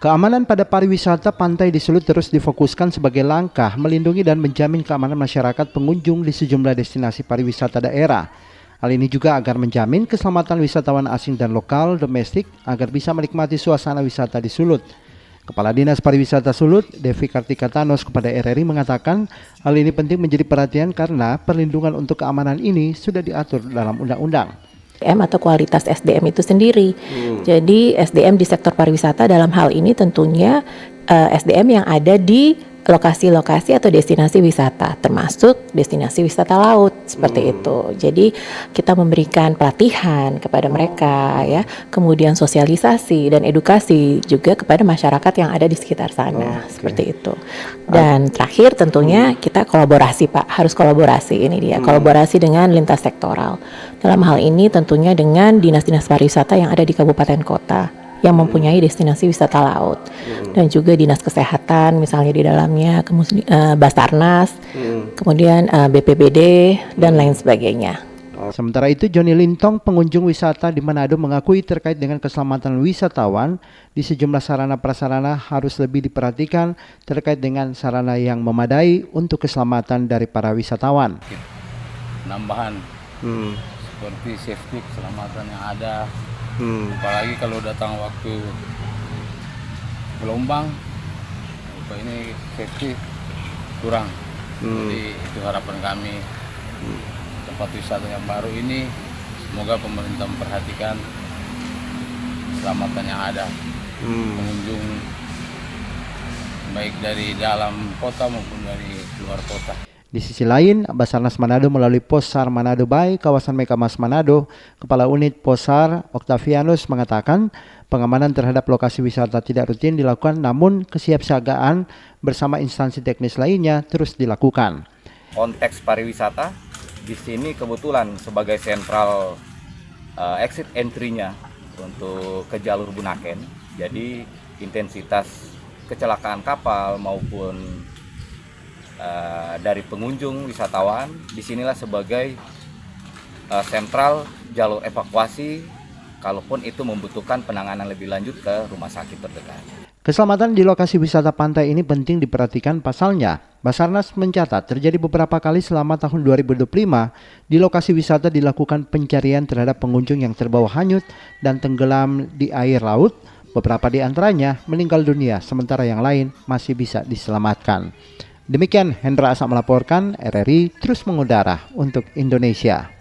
Keamanan pada pariwisata pantai di Sulut terus difokuskan sebagai langkah melindungi dan menjamin keamanan masyarakat pengunjung di sejumlah destinasi pariwisata daerah. Hal ini juga agar menjamin keselamatan wisatawan asing dan lokal domestik agar bisa menikmati suasana wisata di Sulut. Kepala Dinas Pariwisata Sulut, Devi Kartika Thanos kepada RRI mengatakan hal ini penting menjadi perhatian karena perlindungan untuk keamanan ini sudah diatur dalam undang-undang. Atau kualitas SDM itu sendiri. Jadi SDM di sektor pariwisata dalam hal ini tentunya SDM yang ada di lokasi-lokasi atau destinasi wisata, termasuk destinasi wisata laut seperti itu. Jadi kita memberikan pelatihan kepada mereka ya, kemudian sosialisasi dan edukasi juga kepada masyarakat yang ada di sekitar sana, seperti itu. Dan terakhir tentunya kita kolaborasi Pak, harus kolaborasi ini dia, kolaborasi dengan lintas sektoral. Dalam hal ini tentunya dengan dinas-dinas pariwisata yang ada di kabupaten kota yang mempunyai destinasi wisata laut dan juga dinas kesehatan misalnya di dalamnya, kemudian Basarnas, kemudian BPBD dan lain sebagainya. Sementara itu Joni Lintong, pengunjung wisata di Manado, mengakui terkait dengan keselamatan wisatawan di sejumlah sarana prasarana harus lebih diperhatikan terkait dengan sarana yang memadai untuk keselamatan dari para wisatawan. Penambahan seperti safety keselamatan yang ada. Apalagi kalau datang waktu gelombang, ini safety kurang. Jadi itu harapan kami, tempat wisata yang baru ini semoga pemerintah memperhatikan keselamatan yang ada. Pengunjung baik dari dalam kota maupun dari luar kota. Di sisi lain, Basarnas Manado melalui Posar Manado Bay, kawasan Mekamas Manado, Kepala Unit Posar Octavianus mengatakan pengamanan terhadap lokasi wisata tidak rutin dilakukan, namun kesiapsiagaan bersama instansi teknis lainnya terus dilakukan. Konteks pariwisata di sini kebetulan sebagai sentral exit entry-nya untuk ke jalur Bunaken. Jadi intensitas kecelakaan kapal maupun dari pengunjung wisatawan disinilah sebagai sentral jalur evakuasi kalaupun itu membutuhkan penanganan lebih lanjut ke rumah sakit terdekat. Keselamatan di lokasi wisata pantai ini penting diperhatikan. Pasalnya, Basarnas mencatat terjadi beberapa kali selama tahun 2025 di lokasi wisata dilakukan pencarian terhadap pengunjung yang terbawa hanyut dan tenggelam di air laut. Beberapa di antaranya meninggal dunia, sementara yang lain masih bisa diselamatkan. Demikian Hendra Asa melaporkan, RRI terus mengudara untuk Indonesia.